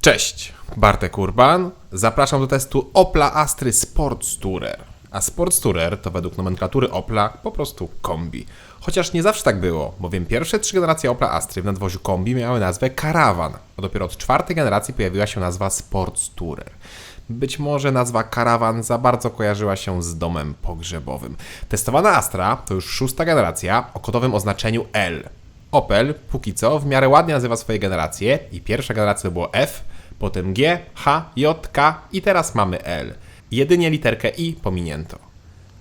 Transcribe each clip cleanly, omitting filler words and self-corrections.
Cześć, Bartek Urban. Zapraszam do testu Opla Astry Sports Tourer. A Sports Tourer to według nomenklatury Opla po prostu kombi. Chociaż nie zawsze tak było, bowiem pierwsze 3 generacje Opla Astry w nadwoziu kombi miały nazwę Caravan, a dopiero od 4 generacji pojawiła się nazwa Sports Tourer. Być może nazwa Caravan za bardzo kojarzyła się z domem pogrzebowym. Testowana Astra to już 6 generacja o kodowym oznaczeniu L. Opel póki co w miarę ładnie nazywa swoje generacje i pierwsza generacja to było F, potem G, H, J, K i teraz mamy L. Jedynie literkę I pominięto.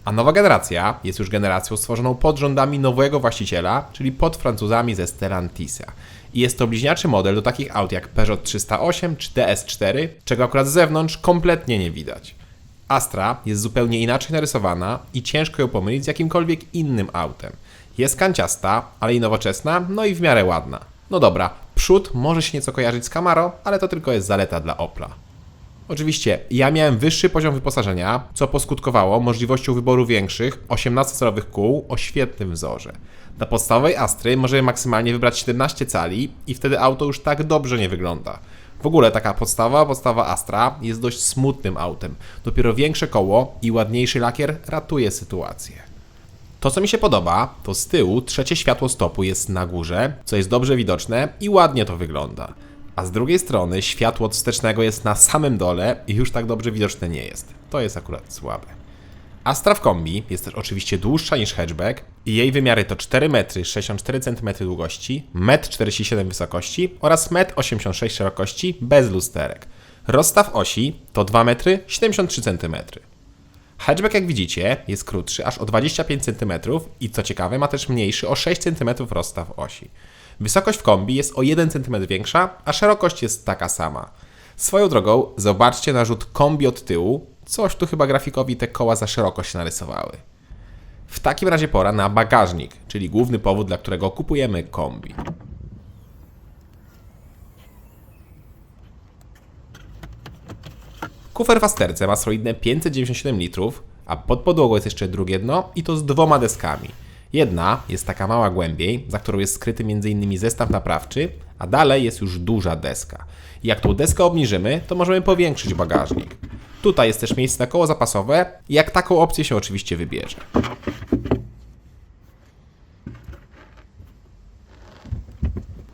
A nowa generacja jest już generacją stworzoną pod rządami nowego właściciela, czyli pod Francuzami ze Stellantisa. I jest to bliźniaczy model do takich aut jak Peugeot 308 czy DS4, czego akurat z zewnątrz kompletnie nie widać. Astra jest zupełnie inaczej narysowana i ciężko ją pomylić z jakimkolwiek innym autem. Jest kanciasta, ale i nowoczesna, no i w miarę ładna. No dobra, przód może się nieco kojarzyć z Camaro, ale to tylko jest zaleta dla Opla. Oczywiście, ja miałem wyższy poziom wyposażenia, co poskutkowało możliwością wyboru większych, 18-calowych kół o świetnym wzorze. Dla podstawowej Astry możemy maksymalnie wybrać 17 cali i wtedy auto już tak dobrze nie wygląda. W ogóle taka podstawowa Astra jest dość smutnym autem. Dopiero większe koło i ładniejszy lakier ratuje sytuację. To, co mi się podoba, to z tyłu trzecie światło stopu jest na górze, co jest dobrze widoczne i ładnie to wygląda. A z drugiej strony światło wstecznego jest na samym dole i już tak dobrze widoczne nie jest. To jest akurat słabe. Astra w kombi jest też oczywiście dłuższa niż hatchback i jej wymiary to 4 m 64 cm długości, 1,47 m wysokości oraz 1,86 m szerokości bez lusterek. Rozstaw osi to 2 m 73 cm. Hatchback, jak widzicie, jest krótszy aż o 25 cm i co ciekawe ma też mniejszy o 6 cm rozstaw osi. Wysokość w kombi jest o 1 cm większa, a szerokość jest taka sama. Swoją drogą, zobaczcie na rzut kombi od tyłu, coś tu chyba grafikowi te koła za szeroko się narysowały. W takim razie pora na bagażnik, czyli główny powód, dla którego kupujemy kombi. Kufer w Asterce ma solidne 597 litrów, a pod podłogą jest jeszcze drugie dno i to z 2 deskami. Jedna jest taka mała głębiej, za którą jest skryty m.in. zestaw naprawczy, a dalej jest już duża deska. I jak tą deskę obniżymy, to możemy powiększyć bagażnik. Tutaj jest też miejsce na koło zapasowe, jak taką opcję się oczywiście wybierze.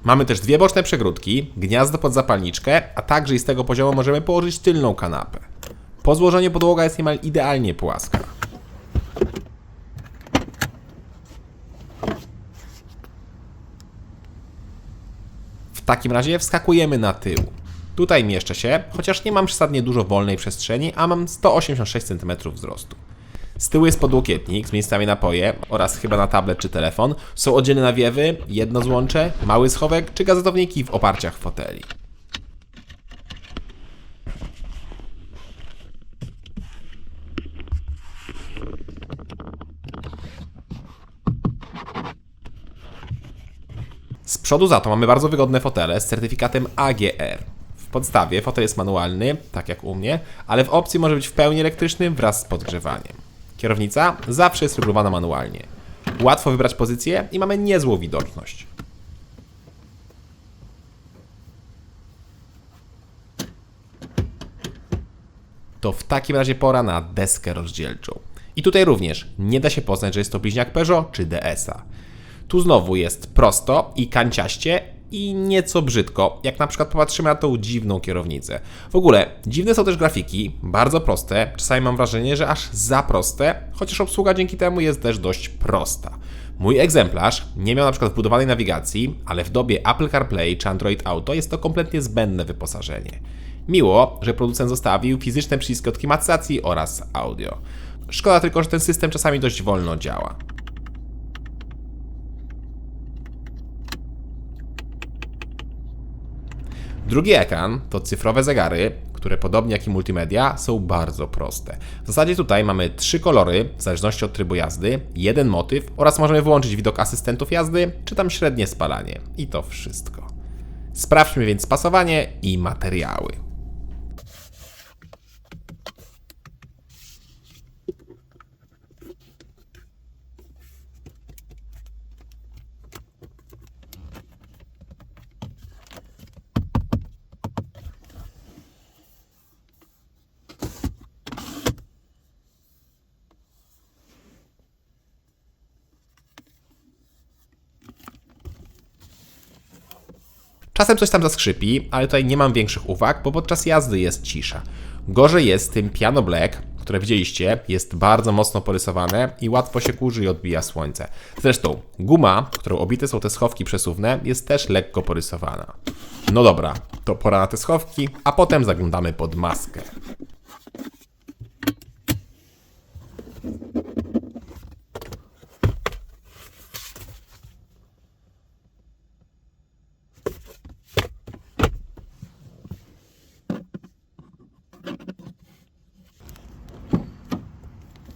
Mamy też dwie boczne przegródki, gniazdo pod zapalniczkę, a także i z tego poziomu możemy położyć tylną kanapę. Po złożeniu podłoga jest niemal idealnie płaska. W takim razie wskakujemy na tył. Tutaj mieszczę się, chociaż nie mam przesadnie dużo wolnej przestrzeni, a mam 186 cm wzrostu. Z tyłu jest podłokietnik z miejscami na napoje oraz chyba na tablet czy telefon. Są oddzielne nawiewy, jedno złącze, mały schowek czy gazetowniki w oparciach foteli. Z przodu za to mamy bardzo wygodne fotele z certyfikatem AGR. W podstawie fotel jest manualny, tak jak u mnie, ale w opcji może być w pełni elektryczny wraz z podgrzewaniem. Kierownica zawsze jest regulowana manualnie. Łatwo wybrać pozycję i mamy niezłą widoczność. To w takim razie pora na deskę rozdzielczą. I tutaj również nie da się poznać, że jest to bliźniak Peugeot czy DS-a. Tu znowu jest prosto i kanciaście i nieco brzydko, jak na przykład popatrzymy na tą dziwną kierownicę. W ogóle dziwne są też grafiki, bardzo proste, czasami mam wrażenie, że aż za proste, chociaż obsługa dzięki temu jest też dość prosta. Mój egzemplarz nie miał na przykład wbudowanej nawigacji, ale w dobie Apple CarPlay czy Android Auto jest to kompletnie zbędne wyposażenie. Miło, że producent zostawił fizyczne przyciski od klimatyzacji oraz audio. Szkoda tylko, że ten system czasami dość wolno działa. Drugi ekran to cyfrowe zegary, które podobnie jak i multimedia są bardzo proste. W zasadzie tutaj mamy 3 kolory w zależności od trybu jazdy, jeden motyw oraz możemy wyłączyć widok asystentów jazdy czy tam średnie spalanie. I to wszystko. Sprawdźmy więc spasowanie i materiały. Czasem coś tam zaskrzypi, ale tutaj nie mam większych uwag, bo podczas jazdy jest cisza. Gorzej jest z tym Piano Black, które widzieliście, jest bardzo mocno porysowane i łatwo się kurzy i odbija słońce. Zresztą guma, którą obite są te schowki przesuwne, jest też lekko porysowana. No dobra, to pora na te schowki, a potem zaglądamy pod maskę.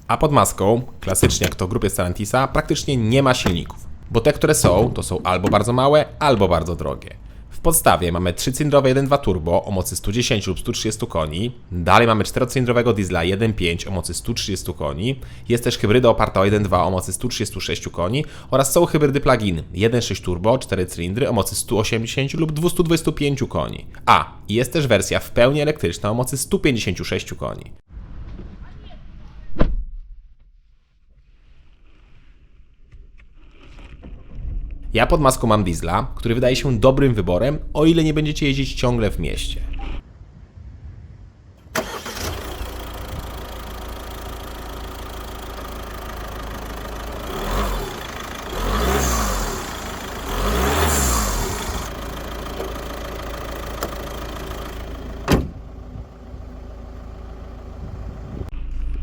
A pod maską, klasycznie jak to w grupie Stellantisa, praktycznie nie ma silników, bo te, które są, to są albo bardzo małe, albo bardzo drogie. W podstawie mamy 3-cylindrowe 1.2 turbo o mocy 110 lub 130 koni, dalej mamy 4-cylindrowego diesla 1.5 o mocy 130 koni, jest też hybryda oparta o 1.2 o mocy 136 koni oraz są hybrydy plug-in 1.6 turbo 4 cylindry o mocy 180 lub 225 koni. I jest też wersja w pełni elektryczna o mocy 156 koni. Ja pod maską mam diesla, który wydaje się dobrym wyborem, o ile nie będziecie jeździć ciągle w mieście.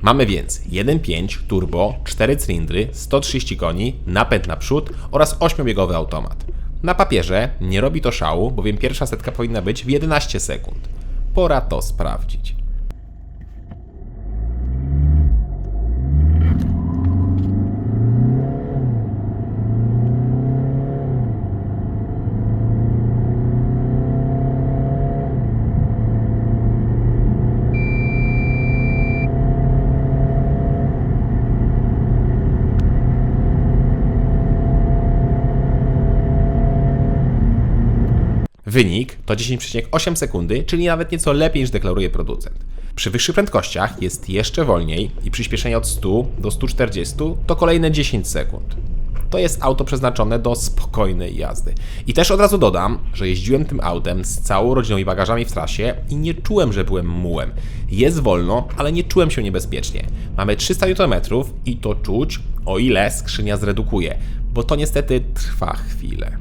Mamy więc 1.5 turbo, 4 cylindry, 130 koni, napęd naprzód oraz 8-biegowy automat. Na papierze nie robi to szału, bowiem pierwsza setka powinna być w 11 sekund. Pora to sprawdzić. Wynik to 10,8 sekundy, czyli nawet nieco lepiej niż deklaruje producent. Przy wyższych prędkościach jest jeszcze wolniej i przyspieszenie od 100 do 140 to kolejne 10 sekund. To jest auto przeznaczone do spokojnej jazdy. I też od razu dodam, że jeździłem tym autem z całą rodziną i bagażami w trasie i nie czułem, że byłem mułem. Jest wolno, ale nie czułem się niebezpiecznie. Mamy 300 Nm i to czuć, o ile skrzynia zredukuje, bo to niestety trwa chwilę.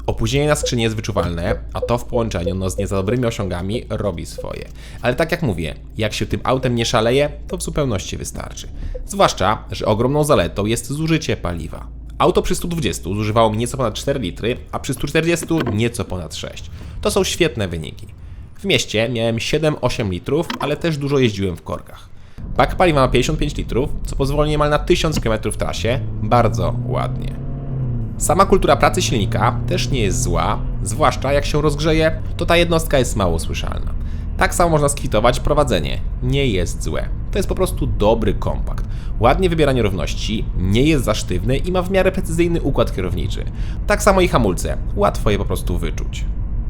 Opóźnienie na skrzyni jest wyczuwalne, a to w połączeniu z nie za dobrymi osiągami robi swoje. Ale tak jak mówię, jak się tym autem nie szaleje, to w zupełności wystarczy. Zwłaszcza, że ogromną zaletą jest zużycie paliwa. Auto przy 120 zużywało mi nieco ponad 4 litry, a przy 140 nieco ponad 6. To są świetne wyniki. W mieście miałem 7-8 litrów, ale też dużo jeździłem w korkach. Bak paliwa ma 55 litrów, co pozwoli niemal na 1000 km w trasie. Bardzo ładnie. Sama kultura pracy silnika też nie jest zła, zwłaszcza jak się rozgrzeje, to ta jednostka jest mało słyszalna. Tak samo można skwitować prowadzenie. Nie jest złe. To jest po prostu dobry kompakt. Ładnie wybiera nierówności, nie jest za sztywny i ma w miarę precyzyjny układ kierowniczy. Tak samo i hamulce. Łatwo je po prostu wyczuć.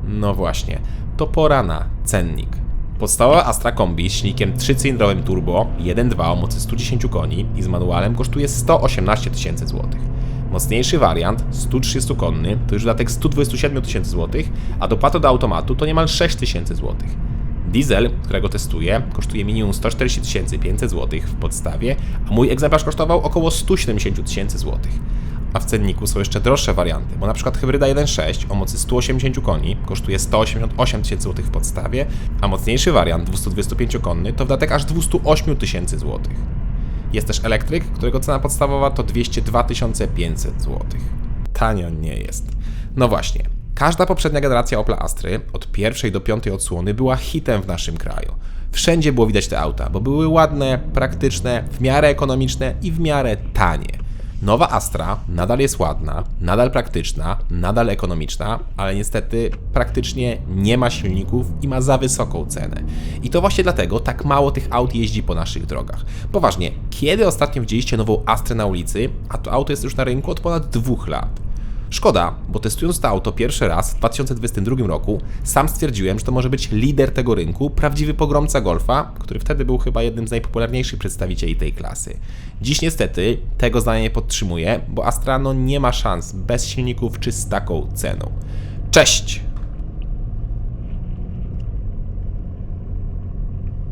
No właśnie, to pora na cennik. Podstawowa Astra Kombi z silnikiem 3-cylindrowym turbo 1.2 o mocy 110 koni i z manualem kosztuje 118 tysięcy złotych. Mocniejszy wariant, 130-konny, to już dodatek 127 tysięcy złotych, a dopłata do automatu to niemal 6 tysięcy złotych. Diesel, którego testuję, kosztuje minimum 140 500 złotych w podstawie, a mój egzemplarz kosztował około 170 tysięcy złotych. A w cenniku są jeszcze droższe warianty, bo na przykład hybryda 1.6 o mocy 180 koni kosztuje 188 tysięcy złotych w podstawie, a mocniejszy wariant 225-konny to dodatek aż 208 tysięcy złotych. Jest też elektryk, którego cena podstawowa to 202 500 zł. Tanio nie jest. No właśnie, każda poprzednia generacja Opla Astry, od pierwszej do piątej odsłony, była hitem w naszym kraju. Wszędzie było widać te auta, bo były ładne, praktyczne, w miarę ekonomiczne i w miarę tanie. Nowa Astra nadal jest ładna, nadal praktyczna, nadal ekonomiczna, ale niestety praktycznie nie ma silników i ma za wysoką cenę. I to właśnie dlatego tak mało tych aut jeździ po naszych drogach. Poważnie, kiedy ostatnio widzieliście nową Astrę na ulicy, a to auto jest już na rynku od ponad 2 lat? Szkoda, bo testując to auto pierwszy raz w 2022 roku, sam stwierdziłem, że to może być lider tego rynku, prawdziwy pogromca Golfa, który wtedy był chyba jednym z najpopularniejszych przedstawicieli tej klasy. Dziś niestety tego zdania nie podtrzymuję, bo Astra nie ma szans bez silników czy z taką ceną. Cześć!